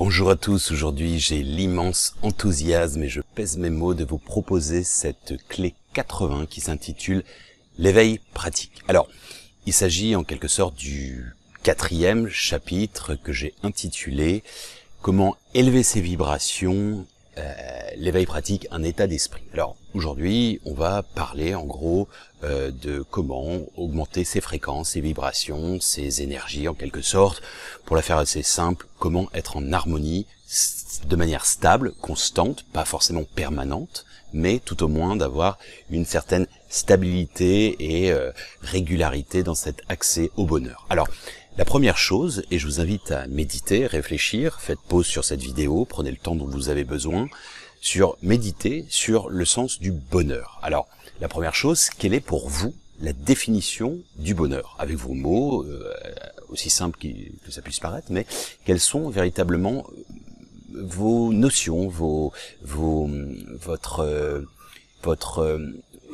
Bonjour à tous, aujourd'hui j'ai l'immense enthousiasme et je pèse mes mots de vous proposer cette clé 80 qui s'intitule l'éveil pratique. Alors, il s'agit en quelque sorte du 4e chapitre que j'ai intitulé comment élever ses vibrations, l'éveil pratique, un état d'esprit. Alors aujourd'hui on va parler en gros de comment augmenter ses fréquences, ses vibrations, ses énergies en quelque sorte. Pour la faire assez simple, comment être en harmonie de manière stable, constante, pas forcément permanente, mais tout au moins d'avoir une certaine stabilité et régularité dans cet accès au bonheur. Alors, la première chose, et je vous invite à méditer, réfléchir, faites pause sur cette vidéo, prenez le temps dont vous avez besoin, sur méditer sur le sens du bonheur. Alors, la première chose, quelle est pour vous la définition du bonheur? Avec vos mots, aussi simple que ça puisse paraître, mais quelles sont véritablement vos notions, votre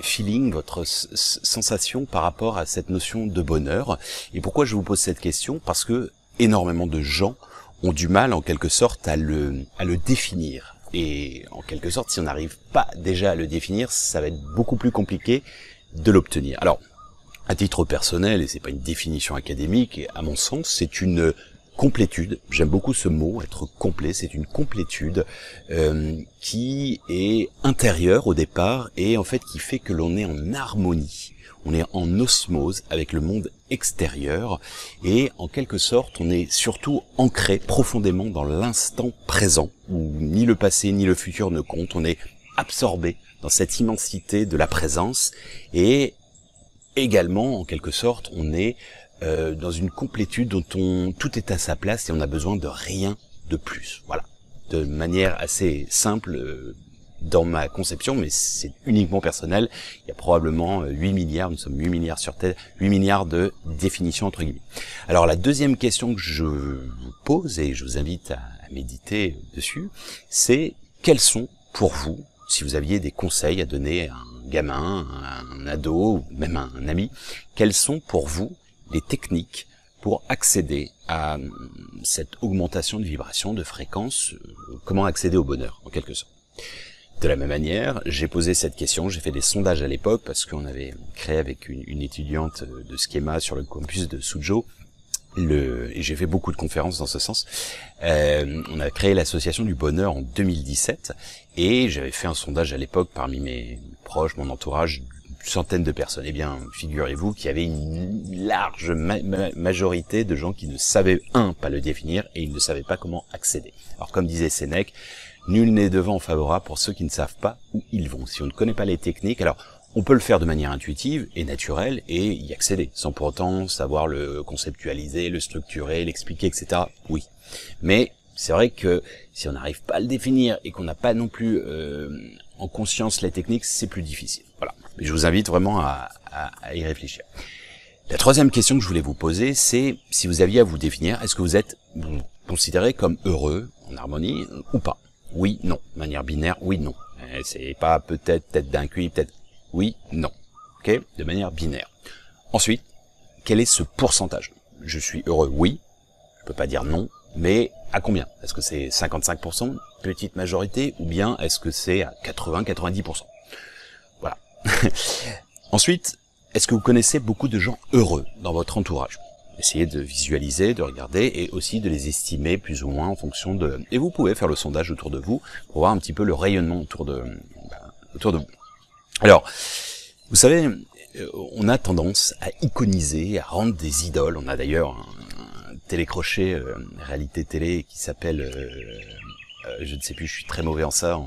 feeling, votre sensation par rapport à cette notion de bonheur. Et pourquoi je vous pose cette question? Parce que énormément de gens ont du mal en quelque sorte à le définir. Et en quelque sorte, si on n'arrive pas déjà à le définir, ça va être beaucoup plus compliqué de l'obtenir. Alors, à titre personnel, et c'est pas une définition académique, et à mon sens, c'est une complétude. J'aime beaucoup ce mot, être complet. C'est une complétude qui est intérieure au départ et en fait qui fait que l'on est en harmonie. On est en osmose avec le monde extérieur et en quelque sorte, on est surtout ancré profondément dans l'instant présent où ni le passé ni le futur ne comptent. On est absorbé dans cette immensité de la présence et également, en quelque sorte, on est dans une complétude dont tout est à sa place et on a besoin de rien de plus. Voilà, de manière assez simple dans ma conception, mais c'est uniquement personnel. Il y a probablement 8 milliards, nous sommes 8 milliards sur Terre, 8 milliards de définitions entre guillemets. Alors la deuxième question que je vous pose, et je vous invite à méditer dessus, c'est quels sont pour vous, si vous aviez des conseils à donner à un gamin, à un ado, ou même à un ami, quels sont pour vous les techniques pour accéder à cette augmentation de vibration, de fréquence, comment accéder au bonheur, en quelque sorte. De la même manière, j'ai posé cette question, j'ai fait des sondages à l'époque, parce qu'on avait créé avec une étudiante de Schema sur le campus de Suzhou, et j'ai fait beaucoup de conférences dans ce sens. On a créé l'association du bonheur en 2017, et j'avais fait un sondage à l'époque parmi mes proches, mon entourage, centaines de personnes. Eh bien, figurez-vous qu'il y avait une large majorité de gens qui ne savaient, pas le définir, et ils ne savaient pas comment accéder. Alors, comme disait Sénèque, nul n'est devant favorable pour ceux qui ne savent pas où ils vont. Si on ne connaît pas les techniques, alors, on peut le faire de manière intuitive et naturelle et y accéder, sans pour autant savoir le conceptualiser, le structurer, l'expliquer, etc. Oui. Mais, c'est vrai que si on n'arrive pas à le définir et qu'on n'a pas non plus en conscience les techniques, c'est plus difficile. Voilà. Mais je vous invite vraiment à y réfléchir. La troisième question que je voulais vous poser, c'est si vous aviez à vous définir, est-ce que vous considéré comme heureux, en harmonie, ou pas? Oui, non. De manière binaire, oui, non. C'est pas peut-être d'un QI, peut-être oui, non. Ok? De manière binaire. Ensuite, quel est ce pourcentage? Je suis heureux, oui. Je peux pas dire non. Mais à combien? Est-ce que c'est 55%, petite majorité, ou bien est-ce que c'est à 80-90%? Voilà. Ensuite, est-ce que vous connaissez beaucoup de gens heureux dans votre entourage? Essayez de visualiser, de regarder, et aussi de les estimer plus ou moins en fonction de... Et vous pouvez faire le sondage autour de vous pour voir un petit peu le rayonnement autour de vous. Alors, vous savez, on a tendance à iconiser, à rendre des idoles. On a d'ailleurs un télécrochet, réalité télé, qui s'appelle, je ne sais plus, je suis très mauvais en ça,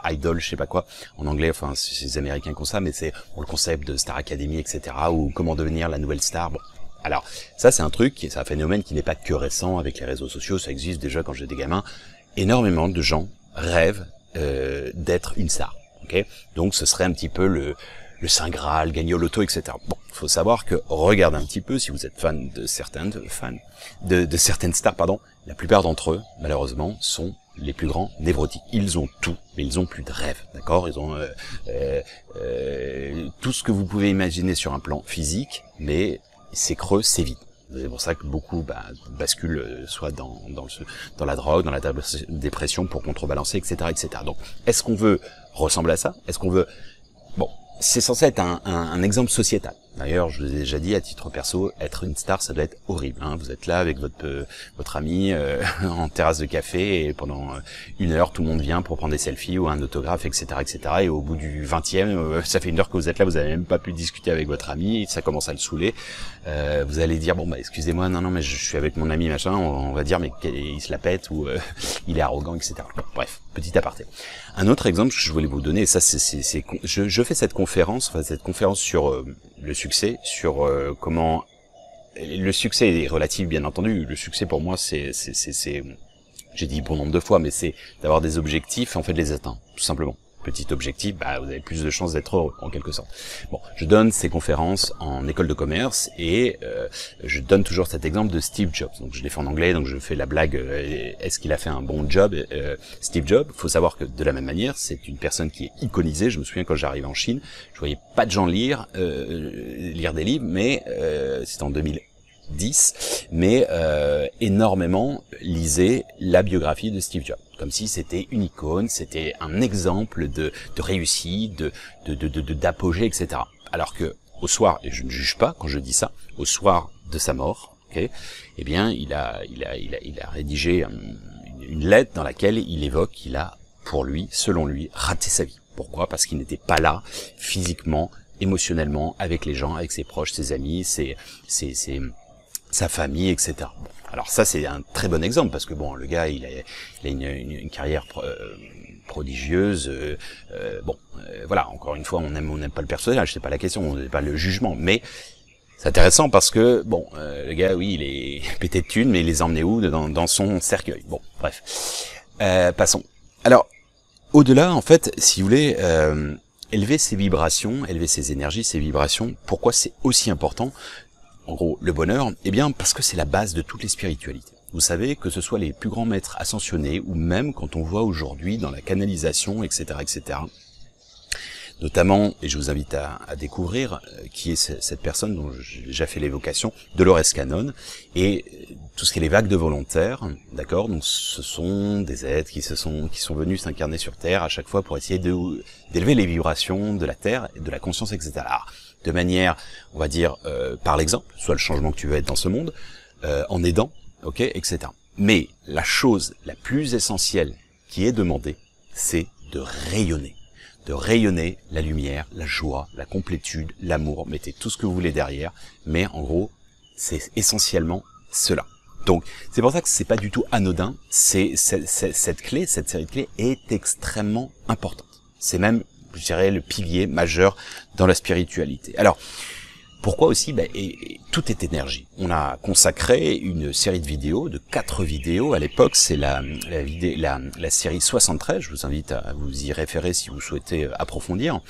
Idol, je sais pas quoi, en anglais, enfin, c'est les Américains qui ont ça, mais c'est le concept de Star Academy, etc., ou comment devenir la nouvelle star. Bon. Alors, ça c'est un truc, c'est un phénomène qui n'est pas que récent avec les réseaux sociaux, ça existe déjà quand j'étais gamin. Énormément de gens rêvent d'être une star. Okay, donc ce serait un petit peu le Saint Graal, gagner au loto, etc. Bon, faut savoir que, regardez un petit peu, si vous êtes fan de certaines stars, la plupart d'entre eux, malheureusement, sont les plus grands névrotiques. Ils ont tout, mais ils ont plus de rêve, d'accord? Ils ont tout ce que vous pouvez imaginer sur un plan physique, mais c'est creux, c'est vide. C'est pour ça que beaucoup basculent soit dans la drogue, dans la dépression pour contrebalancer, etc., etc. Donc, est-ce qu'on veut ressembler à ça? Est-ce qu'on veut... Bon, c'est censé être un exemple sociétal. D'ailleurs, je vous ai déjà dit, à titre perso, être une star, ça doit être horrible. Hein. Vous êtes là avec votre ami en terrasse de café et pendant 1 heure, tout le monde vient pour prendre des selfies ou un autographe, etc., etc. Et au bout du 20e, ça fait 1 heure que vous êtes là, vous n'avez même pas pu discuter avec votre ami, ça commence à le saouler. Vous allez dire, bon, excusez-moi, non, mais je suis avec mon ami, machin, on va dire, mais il se la pète ou il est arrogant, etc. Bon, bref, petit aparté. Un autre exemple que je voulais vous donner, et ça, je fais cette conférence sur le succès, sur comment le succès est relatif, bien entendu. Le succès pour moi, c'est j'ai dit bon nombre de fois, mais c'est d'avoir des objectifs et en fait de les atteindre, tout simplement. Petit objectif, vous avez plus de chances d'être heureux, en quelque sorte. Bon, je donne ces conférences en école de commerce et je donne toujours cet exemple de Steve Jobs. Donc je l'ai fait en anglais, donc je fais la blague, est-ce qu'il a fait un bon job Steve Jobs, faut savoir que de la même manière, c'est une personne qui est iconisée. Je me souviens quand j'arrivais en Chine, je voyais pas de gens lire des livres, mais c'était en 2010, mais énormément lisaient la biographie de Steve Jobs. Comme si c'était une icône, c'était un exemple de réussite, d'apogée, etc. Alors que au soir, et je ne juge pas quand je dis ça, au soir de sa mort, eh bien, il a rédigé une lettre dans laquelle il évoque qu'il a, pour lui, selon lui, raté sa vie. Pourquoi? Parce qu'il n'était pas là, physiquement, émotionnellement, avec les gens, avec ses proches, ses amis, sa famille, etc. Bon, alors ça c'est un très bon exemple parce que bon, le gars il a une carrière prodigieuse. Voilà, encore une fois, on n'aime pas le personnage, c'est pas la question, on n'aime pas le jugement, mais c'est intéressant parce que bon, le gars, oui, il est pété de thunes, mais il les a emmenés où dans son cercueil. Bon, bref, passons. Alors, au-delà, en fait, si vous voulez, élever ses vibrations, élever ses énergies, ses vibrations. Pourquoi c'est aussi important? En gros, le bonheur, eh bien, parce que c'est la base de toutes les spiritualités. Vous savez, que ce soit les plus grands maîtres ascensionnés, ou même quand on voit aujourd'hui dans la canalisation, etc., etc., notamment, et je vous invite à découvrir qui est cette personne dont j'ai déjà fait l'évocation, Dolores Cannon, et tout ce qui est les vagues de volontaires, d'accord. Donc ce sont des êtres qui sont venus s'incarner sur Terre à chaque fois pour essayer d'élever les vibrations de la Terre, de la conscience, etc. Alors, de manière, on va dire, par l'exemple, soit le changement que tu veux être dans ce monde, en aidant, ok, etc. Mais la chose la plus essentielle qui est demandée, c'est de rayonner la lumière, la joie, la complétude, l'amour, mettez tout ce que vous voulez derrière, mais en gros, c'est essentiellement cela. Donc, c'est pour ça que c'est pas du tout anodin, cette série de clés est extrêmement importante. C'est même, je dirais, le pilier majeur dans la spiritualité. Alors, pourquoi aussi? Et tout est énergie. On a consacré une série de vidéos, de 4 vidéos. À l'époque, c'est la série 73. Je vous invite à vous y référer si vous souhaitez approfondir.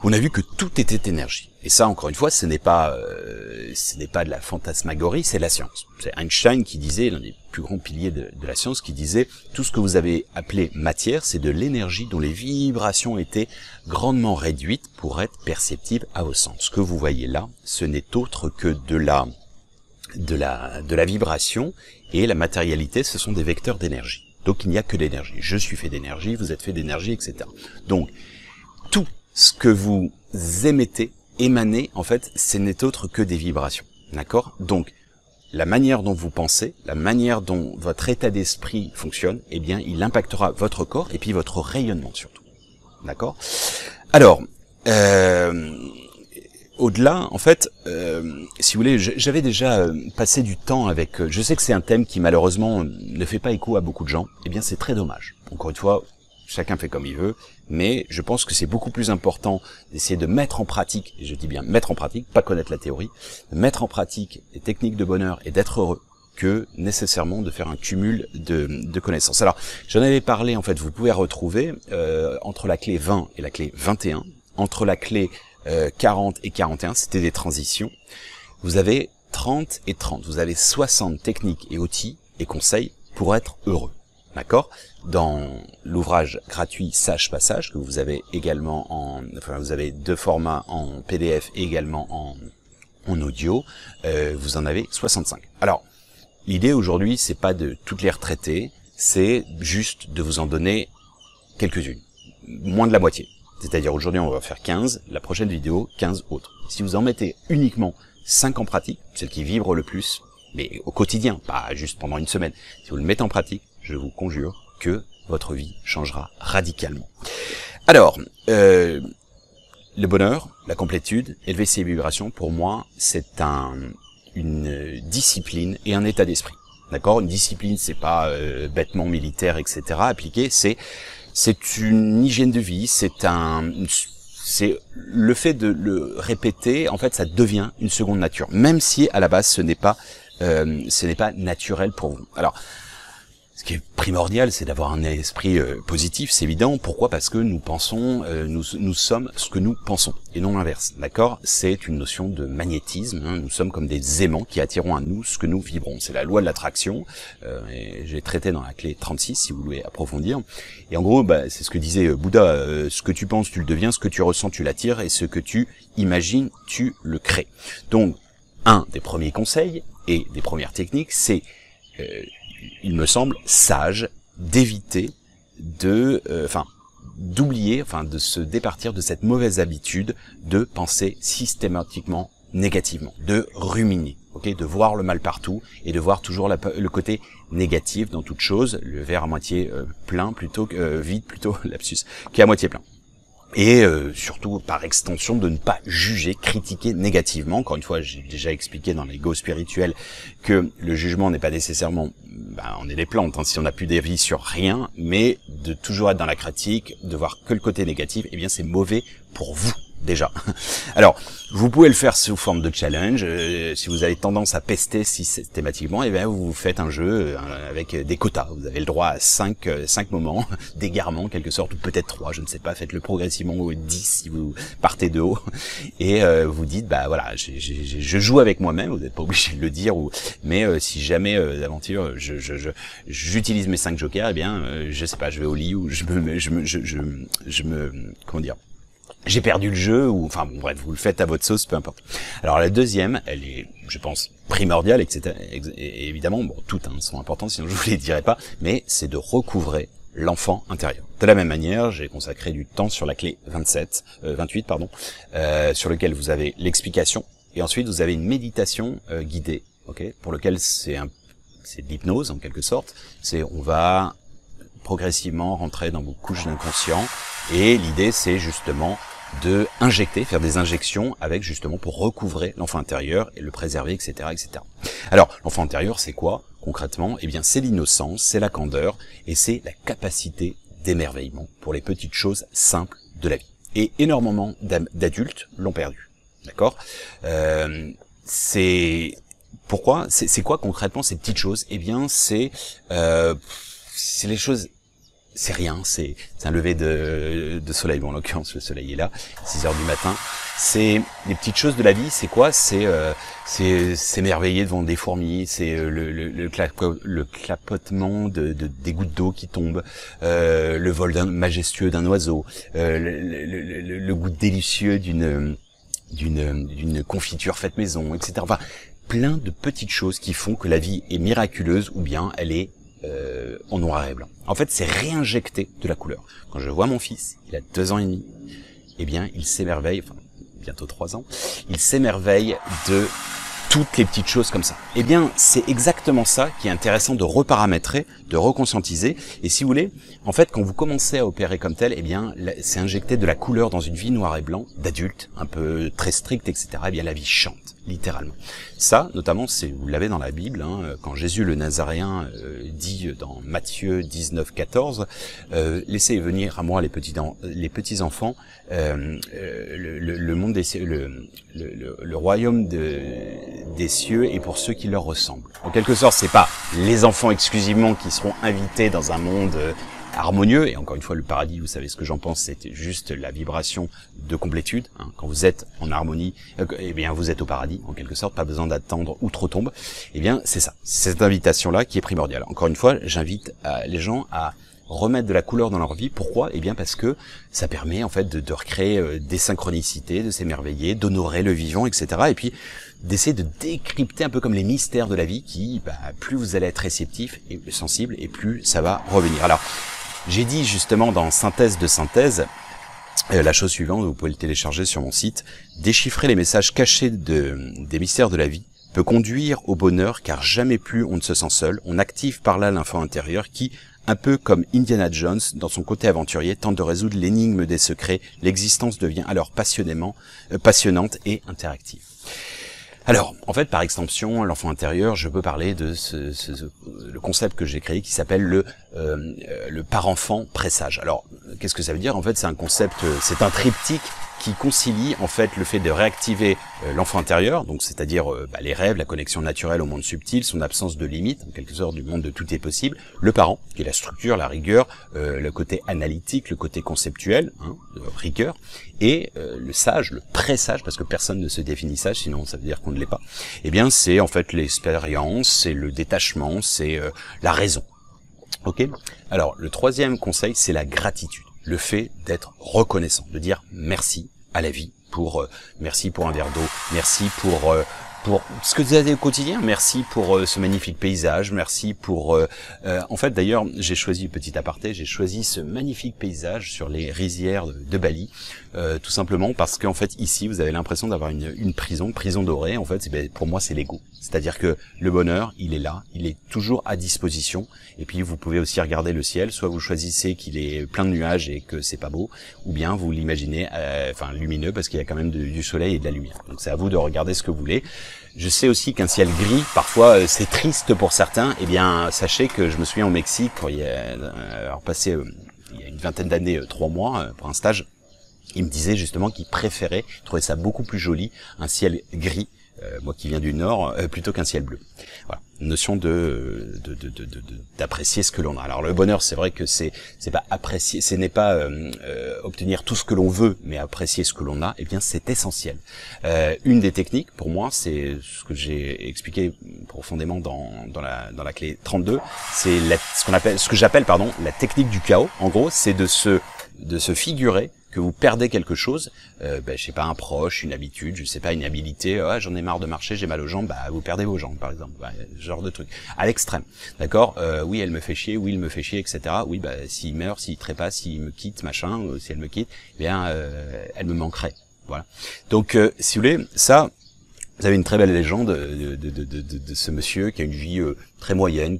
On a vu que tout était énergie. Et ça, encore une fois, ce n'est pas de la fantasmagorie, c'est la science. C'est Einstein qui disait, l'un des plus grands piliers de la science, qui disait tout ce que vous avez appelé matière, c'est de l'énergie dont les vibrations étaient grandement réduites pour être perceptibles à vos sens. Ce que vous voyez là, ce n'est autre que de la vibration, et la matérialité, ce sont des vecteurs d'énergie. Donc il n'y a que l'énergie. Je suis fait d'énergie, vous êtes fait d'énergie, etc. Donc tout ce que vous émanez, en fait, ce n'est autre que des vibrations. D'accord? Donc, la manière dont vous pensez, la manière dont votre état d'esprit fonctionne, eh bien, il impactera votre corps et puis votre rayonnement surtout. D'accord? Alors, au-delà, en fait, si vous voulez, j'avais déjà passé du temps avec... je sais que c'est un thème qui, malheureusement, ne fait pas écho à beaucoup de gens. Eh bien, c'est très dommage. Encore une fois, chacun fait comme il veut, mais je pense que c'est beaucoup plus important d'essayer de mettre en pratique, et je dis bien mettre en pratique, pas connaître la théorie, de mettre en pratique les techniques de bonheur et d'être heureux, que nécessairement de faire un cumul de connaissances. Alors, j'en avais parlé, en fait, vous pouvez retrouver entre la clé 20 et la clé 21, entre la clé 40 et 41, c'était des transitions, vous avez 30 et 30, vous avez 60 techniques et outils et conseils pour être heureux. D'accord? Dans l'ouvrage gratuit Sage Passage, que vous avez également vous avez 2 formats en PDF et également en audio, vous en avez 65. Alors, l'idée aujourd'hui, c'est pas de toutes les retraiter, c'est juste de vous en donner quelques-unes, moins de la moitié. C'est-à-dire aujourd'hui on va faire 15, la prochaine vidéo 15 autres. Si vous en mettez uniquement 5 en pratique, celles qui vibrent le plus, mais au quotidien, pas juste pendant une semaine, si vous le mettez en pratique, je vous conjure que votre vie changera radicalement. Alors, le bonheur, la complétude, élever ses vibrations, pour moi, c'est une discipline et un état d'esprit. D'accord? Une discipline, c'est pas bêtement militaire, etc. appliqué, c'est une hygiène de vie, c'est le fait de le répéter, en fait, ça devient une seconde nature, même si à la base ce n'est pas naturel pour vous. Alors, ce qui est primordial, c'est d'avoir un esprit positif, c'est évident. Pourquoi? Parce que nous pensons, nous sommes ce que nous pensons, et non l'inverse. D'accord? C'est une notion de magnétisme. Hein. Nous sommes comme des aimants qui attirons à nous ce que nous vibrons. C'est la loi de l'attraction. Et j'ai traité dans la clé 36, si vous voulez approfondir. Et en gros, c'est ce que disait Bouddha. Ce que tu penses, tu le deviens. Ce que tu ressens, tu l'attires. Et ce que tu imagines, tu le crées. Donc, un des premiers conseils et des premières techniques, c'est il me semble sage d'éviter d'oublier, de se départir de cette mauvaise habitude de penser systématiquement négativement, de ruminer, de voir le mal partout et de voir toujours le côté négatif dans toute chose, le verre à moitié plein plutôt que vide plutôt lapsus, qui est à moitié plein. Et surtout, par extension, de ne pas juger, critiquer négativement. Encore une fois, j'ai déjà expliqué dans l'ego spirituel que le jugement n'est pas nécessairement... on est des plantes, hein, si on n'a plus d'avis sur rien, mais de toujours être dans la critique, de voir que le côté négatif, eh bien c'est mauvais pour vous, déjà. Alors, vous pouvez le faire sous forme de challenge. Si vous avez tendance à pester systématiquement, eh bien vous faites un jeu avec des quotas. Vous avez le droit à 5 moments d'égarement, en quelque sorte, ou peut-être 3, je ne sais pas. Faites-le progressivement au 10 si vous partez de haut. Et vous dites, voilà, je joue avec moi-même, vous n'êtes pas obligé de le dire, mais si jamais d'aventure j'utilise mes 5 jokers, eh bien je sais pas, je vais au lit ou comment dire, j'ai perdu le jeu, ou bref, vous le faites à votre sauce, peu importe. Alors la deuxième, elle est, je pense, primordiale, etc. Et évidemment, toutes sont importantes, sinon je vous les dirai pas, mais c'est de recouvrer l'enfant intérieur. De la même manière, j'ai consacré du temps sur la clé 28, sur lequel vous avez l'explication, et ensuite vous avez une méditation guidée, pour lequel c'est de l'hypnose en quelque sorte. On va progressivement rentrer dans vos couches d'inconscient, et l'idée c'est justement de faire des injections avec justement pour recouvrer l'enfant intérieur et le préserver, etc., etc. Alors, l'enfant intérieur, c'est quoi concrètement? Eh bien, c'est l'innocence, c'est la candeur et c'est la capacité d'émerveillement pour les petites choses simples de la vie. Et énormément d'adultes l'ont perdu. D'accord? Pourquoi? C'est quoi concrètement ces petites choses? Eh bien, c'est les choses. C'est rien, c'est un lever de soleil. Bon, en l'occurrence, le soleil est là, 6 heures du matin. C'est les petites choses de la vie, c'est quoi? C'est s'émerveiller devant des fourmis, c'est le clapotement des gouttes d'eau qui tombent, le vol majestueux d'un oiseau, le goût délicieux d'une confiture faite maison, etc. Enfin, plein de petites choses qui font que la vie est miraculeuse ou bien elle est en noir et blanc. En fait, c'est réinjecter de la couleur. Quand je vois mon fils, il a 2 ans et demi, eh bien, il s'émerveille, bientôt 3 ans, il s'émerveille de toutes les petites choses comme ça. Eh bien, c'est exactement ça qui est intéressant de reparamétrer, de reconscientiser. Et si vous voulez, en fait, quand vous commencez à opérer comme tel, eh bien, c'est injecter de la couleur dans une vie noir et blanc, d'adulte, un peu très stricte, etc. Eh bien, la vie chante, littéralement. Ça, notamment, vous l'avez dans la Bible, quand Jésus le Nazaréen dit dans Matthieu 19, 14, laissez venir à moi les petits enfants, le monde des cieux, le royaume des cieux est pour ceux qui leur ressemblent. En quelque sorte, c'est pas les enfants exclusivement qui seront invités dans un monde harmonieux, et encore une fois, le paradis, vous savez ce que j'en pense, c'est juste la vibration de complétude. Quand vous êtes en harmonie, eh bien vous êtes au paradis, en quelque sorte, pas besoin d'attendre outre-tombe. Eh bien, c'est ça, cette invitation-là qui est primordiale. Encore une fois, j'invite les gens à remettre de la couleur dans leur vie. Pourquoi? Eh bien parce que ça permet en fait de recréer des synchronicités, de s'émerveiller, d'honorer le vivant, etc. Et puis d'essayer de décrypter un peu comme les mystères de la vie qui, plus vous allez être réceptif et sensible et plus ça va revenir. Alors, j'ai dit justement dans Synthèse de synthèse, la chose suivante, vous pouvez le télécharger sur mon site, déchiffrer les messages cachés des mystères de la vie peut conduire au bonheur car jamais plus on ne se sent seul, on active par là l'enfant intérieur qui, un peu comme Indiana Jones, dans son côté aventurier, tente de résoudre l'énigme des secrets, l'existence devient alors passionnante et interactive. Alors, en fait, par extension, l'enfant intérieur, je peux parler de le concept que j'ai créé qui s'appelle le par-enfant pressage. Alors, qu'est-ce que ça veut dire? En fait, c'est un concept, c'est un triptyque qui concilie en fait le fait de réactiver l'enfant intérieur, donc c'est-à-dire les rêves, la connexion naturelle au monde subtil, son absence de limite, en quelque sorte du monde de tout est possible, le parent, qui est la structure, la rigueur, le côté analytique, le côté conceptuel, rigueur, et le sage, le pré-sage, parce que personne ne se définit sage, sinon ça veut dire qu'on ne l'est pas, eh bien c'est en fait l'expérience, c'est le détachement, c'est la raison. Ok. Alors le troisième conseil, c'est la gratitude. Le fait d'être reconnaissant, de dire merci à la vie pour merci pour un verre d'eau, merci pour ce que vous avez au quotidien, merci pour ce magnifique paysage, merci pour en fait d'ailleurs j'ai choisi, petit aparté, j'ai choisi ce magnifique paysage sur les rizières de Bali, tout simplement parce qu'en fait ici vous avez l'impression d'avoir une prison dorée. En fait pour moi c'est l'ego, c'est-à-dire que le bonheur il est là, il est toujours à disposition. Et puis vous pouvez aussi regarder le ciel, soit vous choisissez qu'il est plein de nuages et que c'est pas beau, ou bien vous l'imaginez lumineux parce qu'il y a quand même du soleil et de la lumière. Donc c'est à vous de regarder ce que vous voulez. Je sais aussi qu'un ciel gris, parfois c'est triste pour certains. Eh bien sachez que je me souviens au Mexique, quand il y a passé il y a une vingtaine d'années, 3 mois pour un stage, il me disait justement qu'il préférait, il trouvait ça beaucoup plus joli, un ciel gris, moi qui viens du Nord, plutôt qu'un ciel bleu. Voilà, notion d'apprécier ce que l'on a. Alors le bonheur, c'est vrai que c'est pas apprécier, ce n'est pas obtenir tout ce que l'on veut, mais apprécier ce que l'on a. Eh bien, c'est essentiel. Une des techniques, pour moi, c'est ce que j'ai expliqué profondément dans la clé 32, c'est ce que j'appelle la technique du chaos. En gros, c'est de se figurer que vous perdez quelque chose, je sais pas, un proche, une habitude, je sais pas, une habilité, j'en ai marre de marcher, j'ai mal aux jambes, vous perdez vos jambes par exemple, ce genre de truc, à l'extrême, d'accord, oui elle me fait chier, oui il me fait chier, etc. Oui, s'il meurt, s'il trépasse, s'il me quitte, machin, si elle me quitte, eh bien elle me manquerait, voilà. Donc si vous voulez, ça, vous avez une très belle légende de ce monsieur qui a une vie très moyenne,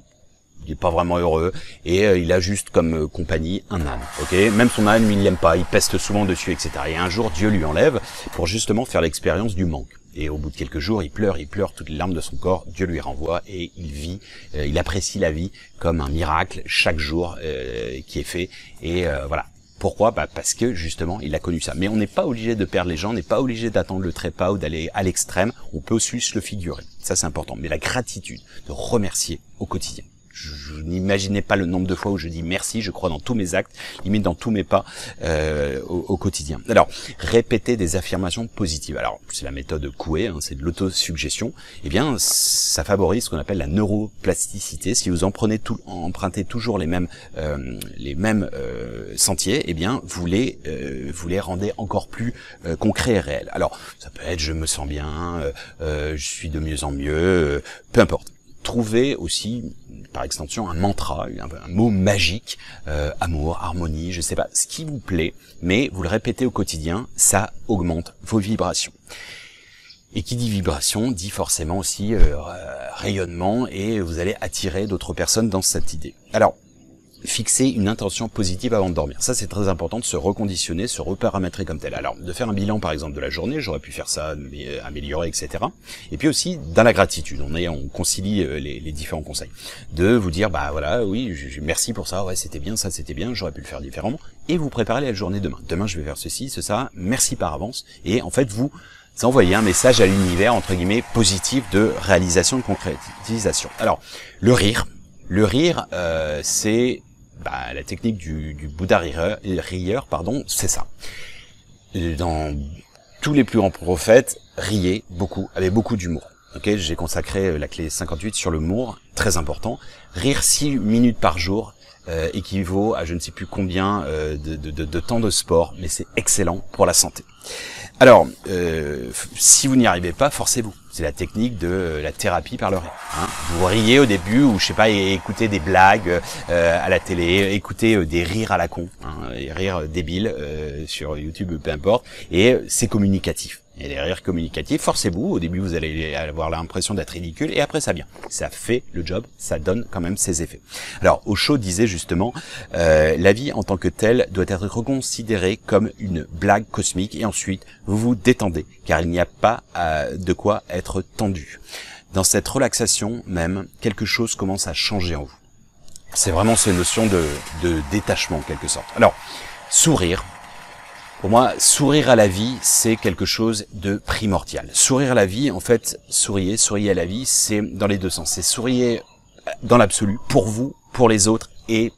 il est pas vraiment heureux, et il a juste comme compagnie un âne, ok. Même son âne, lui, il l'aime pas, il peste souvent dessus, etc. Et un jour, Dieu lui enlève pour justement faire l'expérience du manque. Et au bout de quelques jours, il pleure toutes les larmes de son corps, Dieu lui renvoie, et il vit, il apprécie la vie comme un miracle chaque jour qui est fait, et voilà. Pourquoi? Parce que justement, il a connu ça. Mais on n'est pas obligé de perdre les gens, on n'est pas obligé d'attendre le trépas ou d'aller à l'extrême, on peut aussi se le figurer. Ça, c'est important. Mais la gratitude, de remercier au quotidien. Je n'imaginais pas le nombre de fois où je dis merci, je crois dans tous mes actes, limite dans tous mes pas au quotidien. Alors, répéter des affirmations positives. Alors, c'est la méthode Coué, c'est de l'autosuggestion. Eh bien, ça favorise ce qu'on appelle la neuroplasticité. Si vous empruntez toujours les mêmes sentiers, eh bien, vous les rendez encore plus concrets et réels. Alors, ça peut être je me sens bien, je suis de mieux en mieux, peu importe. Trouvez aussi, par extension, un mantra, un mot magique, amour, harmonie, je sais pas, ce qui vous plaît, mais vous le répétez au quotidien, ça augmente vos vibrations. Et qui dit vibration, dit forcément aussi rayonnement, et vous allez attirer d'autres personnes dans cette idée. Alors, fixer une intention positive avant de dormir. Ça, c'est très important de se reconditionner, se reparamétrer comme tel. Alors, de faire un bilan, par exemple, de la journée, j'aurais pu faire ça, améliorer, etc. Et puis aussi, dans la gratitude, on concilie les différents conseils. De vous dire, voilà, oui, merci pour ça, ouais, c'était bien, ça, c'était bien, j'aurais pu le faire différemment. Et vous préparez la journée demain. Demain, je vais faire ceci, ça, merci par avance. Et en fait, vous envoyez un message à l'univers, entre guillemets, positif de réalisation, de concrétisation. Alors, le rire, c'est la technique du Bouddha rieur, c'est ça. Dans tous les plus grands prophètes, riaient beaucoup, avaient beaucoup d'humour. Ok, j'ai consacré la clé 58 sur l'humour, très important. Rire 6 minutes par jour équivaut à je ne sais plus combien de temps de sport, mais c'est excellent pour la santé. Alors, si vous n'y arrivez pas, forcez-vous. C'est la technique de la thérapie par le rire. Hein. Vous riez au début, ou je sais pas, écoutez des blagues à la télé, écoutez des rires à la con, hein, des rires débiles sur YouTube, peu importe, et c'est communicatif. Et les rires communicatifs, forcez-vous, au début vous allez avoir l'impression d'être ridicule, et après ça vient. Ça fait le job, ça donne quand même ses effets. Alors, Osho disait justement, la vie en tant que telle doit être reconsidérée comme une blague cosmique, et ensuite vous vous détendez, car il n'y a pas de quoi être tendu. Dans cette relaxation même, quelque chose commence à changer en vous. C'est vraiment cette notion de détachement en quelque sorte. Alors, sourire. Pour moi, sourire à la vie, c'est quelque chose de primordial. Sourire à la vie, en fait, souriez à la vie, c'est dans les deux sens. C'est souriez dans l'absolu, pour vous, pour les autres, et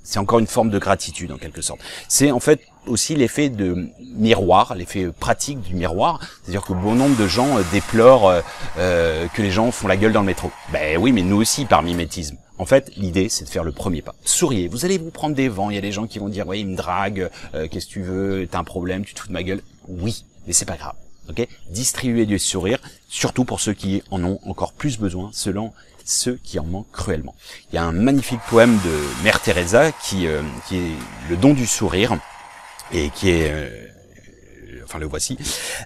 c'est encore une forme de gratitude en quelque sorte. C'est en fait aussi l'effet de miroir, l'effet pratique du miroir. C'est-à-dire que bon nombre de gens déplorent que les gens font la gueule dans le métro. Ben oui, mais nous aussi par mimétisme. En fait, l'idée, c'est de faire le premier pas. Souriez. Vous allez vous prendre des vents. Il y a des gens qui vont dire, ouais, il me drague, qu'est-ce que tu veux, t'as un problème, tu te fous de ma gueule. Oui, mais c'est pas grave. Ok ? Distribuez du sourire, surtout pour ceux qui en ont encore plus besoin, selon ceux qui en manquent cruellement. Il y a un magnifique poème de Mère Teresa qui est le don du sourire et qui est enfin le voici.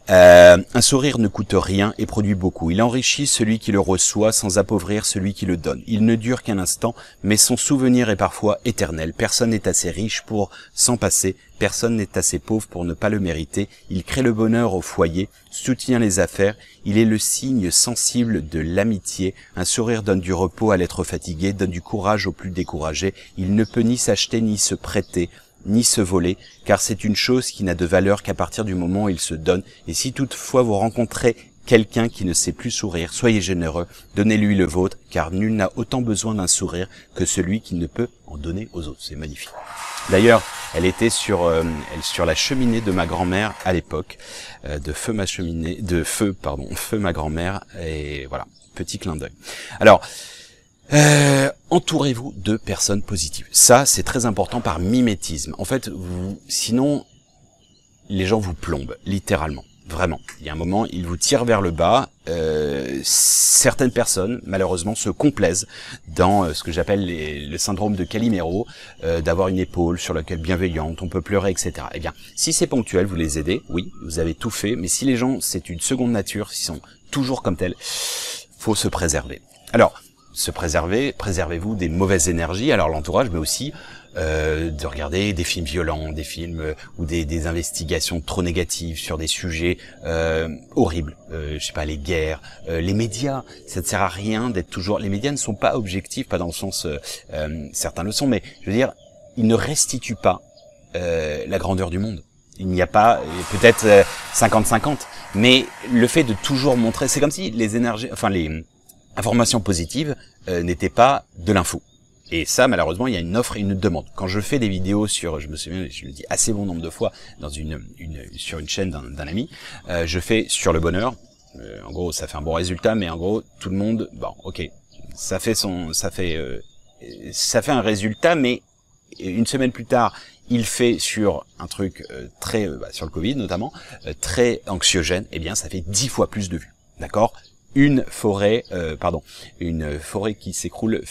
Un sourire ne coûte rien et produit beaucoup. Il enrichit celui qui le reçoit sans appauvrir celui qui le donne. Il ne dure qu'un instant, mais son souvenir est parfois éternel. Personne n'est assez riche pour s'en passer. Personne n'est assez pauvre pour ne pas le mériter. Il crée le bonheur au foyer, soutient les affaires. Il est le signe sensible de l'amitié. Un sourire donne du repos à l'être fatigué, donne du courage aux plus découragés. Il ne peut ni s'acheter ni se prêter, ni se voler, car c'est une chose qui n'a de valeur qu'à partir du moment où il se donne. Et si toutefois vous rencontrez quelqu'un qui ne sait plus sourire, soyez généreux, donnez-lui le vôtre, car nul n'a autant besoin d'un sourire que celui qui ne peut en donner aux autres. C'est magnifique. D'ailleurs, elle était sur la cheminée de ma grand-mère à l'époque, feu ma grand-mère, et voilà, petit clin d'œil. Alors, entourez-vous de personnes positives. Ça, c'est très important par mimétisme. En fait, sinon, les gens vous plombent, littéralement. Vraiment. Il y a un moment, ils vous tirent vers le bas. Certaines personnes, malheureusement, se complaisent dans ce que j'appelle le syndrome de Calimero, d'avoir une épaule sur laquelle bienveillante, on peut pleurer, etc. Eh bien, si c'est ponctuel, vous les aidez, oui, vous avez tout fait. Mais si les gens, c'est une seconde nature, s'ils sont toujours comme tels, faut se préserver. Alors, se préserver, préservez-vous des mauvaises énergies, alors l'entourage, mais aussi de regarder des films violents, des films ou des investigations trop négatives sur des sujets horribles, je sais pas, les guerres, les médias, ça ne sert à rien d'être toujours... Les médias ne sont pas objectifs, pas dans le sens... certains le sont, mais je veux dire, ils ne restituent pas la grandeur du monde. Il n'y a pas, peut-être 50-50, mais le fait de toujours montrer... C'est comme si les énergies... Enfin, les informations positives n'étaient pas de l'info. Et ça, malheureusement, il y a une offre et une demande. Quand je fais des vidéos sur, je me souviens, je le dis assez bon nombre de fois dans sur une chaîne d'un ami, je fais sur le bonheur. En gros, ça fait un bon résultat, mais en gros, tout le monde, bon, ok, ça fait un résultat, mais une semaine plus tard, il fait sur un truc très, sur le Covid notamment, très anxiogène. Eh bien, ça fait 10 fois plus de vues. D'accord? Une forêt qui s'écroule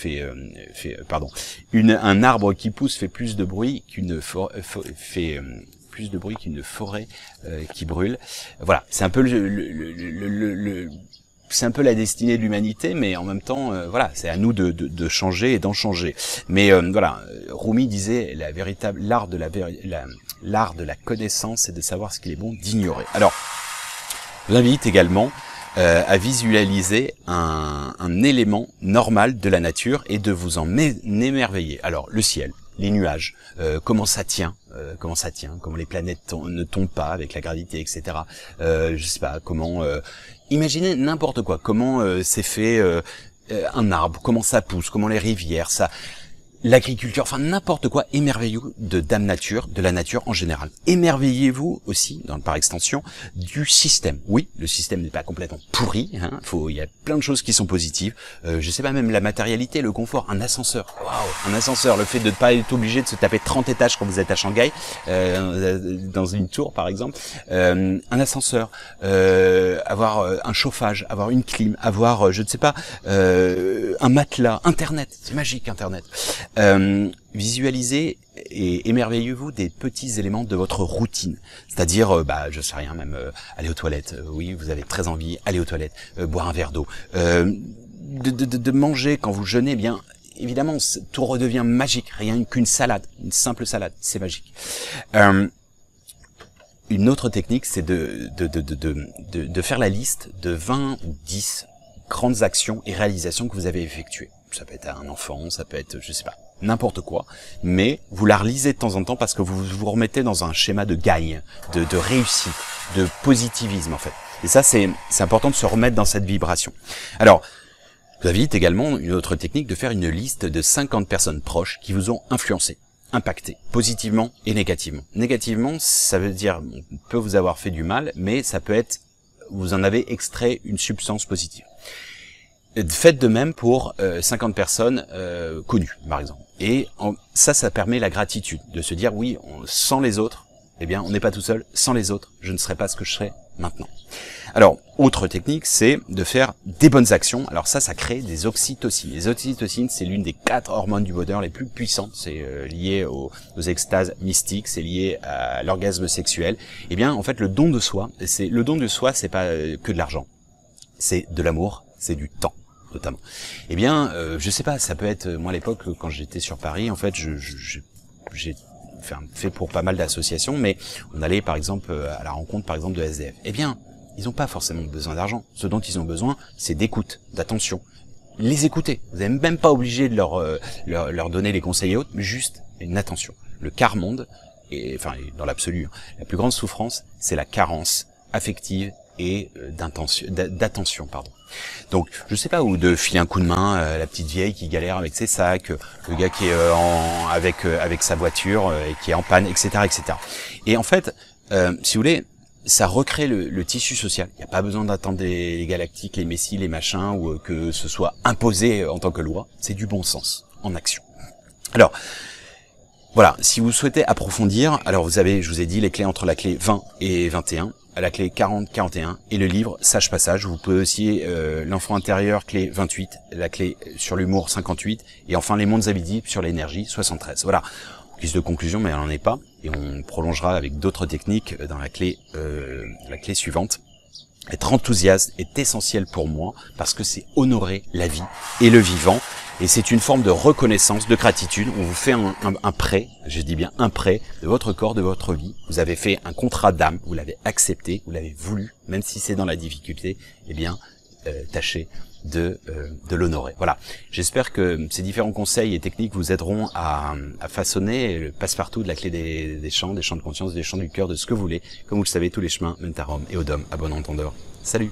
un arbre qui pousse fait plus de bruit qu'une plus de bruit qu'une forêt qui brûle. Voilà, c'est un peu c'est un peu la destinée de l'humanité, mais en même temps, voilà, c'est à nous de changer et d'en changer. Mais voilà, Rumi disait l'art de la connaissance, c'est de savoir ce qu'il est bon d'ignorer. Alors, je vous invite également à visualiser un élément normal de la nature et de vous en émerveiller. Alors, le ciel, les nuages, comment ça tient, comment les planètes ne tombent pas avec la gravité, etc. Je sais pas, comment... imaginez n'importe quoi, comment c'est fait un arbre, comment ça pousse, comment les rivières, ça... l'agriculture, enfin n'importe quoi, émerveillez-vous de Dame Nature, de la nature en général. Émerveillez-vous aussi, par extension, du système. Oui, le système n'est pas complètement pourri, hein, il y a plein de choses qui sont positives. Je sais pas, même la matérialité, le confort, un ascenseur. Waouh, un ascenseur, le fait de ne pas être obligé de se taper 30 étages quand vous êtes à Shanghai, dans une tour par exemple. Un ascenseur, avoir un chauffage, avoir une clim, avoir, je ne sais pas, un matelas, Internet, c'est magique Internet. Visualisez et émerveillez-vous des petits éléments de votre routine. C'est-à-dire, je sais rien, même aller aux toilettes. Oui, vous avez très envie, aller aux toilettes, boire un verre d'eau, de manger quand vous jeûnez. Eh bien, évidemment, tout redevient magique. Rien qu'une salade, une simple salade, c'est magique. Une autre technique, c'est de faire la liste de 20 ou 10 grandes actions et réalisations que vous avez effectuées. Ça peut être un enfant, ça peut être, je sais pas, n'importe quoi, mais vous la relisez de temps en temps parce que vous vous remettez dans un schéma de gagne, de réussite, de positivisme en fait. Et ça, c'est important de se remettre dans cette vibration. Alors, vous avez également une autre technique de faire une liste de 50 personnes proches qui vous ont influencé, impacté, positivement et négativement. Négativement, ça veut dire, on peut vous avoir fait du mal, mais ça peut être, vous en avez extrait une substance positive. Faites de même pour 50 personnes connues, par exemple. Et ça permet la gratitude, de se dire, oui, sans les autres, eh bien, on n'est pas tout seul, sans les autres, je ne serais pas ce que je serais maintenant. Alors, autre technique, c'est de faire des bonnes actions. Alors ça crée des oxytocines. Les oxytocines, c'est l'une des 4 hormones du bonheur les plus puissantes. C'est lié aux extases mystiques, c'est lié à l'orgasme sexuel. Eh bien, en fait, le don de soi, c'est pas que de l'argent. C'est de l'amour, c'est du temps, notamment. Eh bien, je sais pas, ça peut être, moi à l'époque, quand j'étais sur Paris, en fait, j'ai fait pour pas mal d'associations, mais on allait par exemple à la rencontre par exemple de SDF. Eh bien, ils n'ont pas forcément besoin d'argent. Ce dont ils ont besoin, c'est d'écoute, d'attention. Les écouter. Vous n'êtes même pas obligé de leur donner les conseils et autres, mais juste une attention. Le quart-monde, dans l'absolu, la plus grande souffrance, c'est la carence affective et d'attention, pardon. Donc, je sais pas, ou de filer un coup de main à la petite vieille qui galère avec ses sacs, le gars qui est avec sa voiture et qui est en panne, etc., etc. Et en fait, si vous voulez, ça recrée le tissu social. Il n'y a pas besoin d'attendre les galactiques, les messies, les machins, ou que ce soit imposé en tant que loi. C'est du bon sens en action. Alors, voilà, si vous souhaitez approfondir, alors vous avez, je vous ai dit, les clés entre la clé 20 et 21, à la clé 40-41, et le livre Sage Passage. Vous pouvez aussi l'enfant intérieur, clé 28, la clé sur l'humour 58, et enfin les mondes invisibles sur l'énergie 73. Voilà, guise de conclusion, mais elle n'en est pas, et on prolongera avec d'autres techniques dans la clé suivante. Être enthousiaste est essentiel pour moi parce que c'est honorer la vie et le vivant, et c'est une forme de reconnaissance, de gratitude. On vous fait un prêt, je dis bien un prêt, de votre corps, de votre vie. Vous avez fait un contrat d'âme, vous l'avez accepté, vous l'avez voulu, même si c'est dans la difficulté, eh bien, tâchez de l'honorer. Voilà. J'espère que ces différents conseils et techniques vous aideront à façonner le passe-partout de la clé des champs de conscience, des champs du cœur, de ce que vous voulez. Comme vous le savez, tous les chemins mènent à Rome et au Dôme, à bon entendeur. Salut!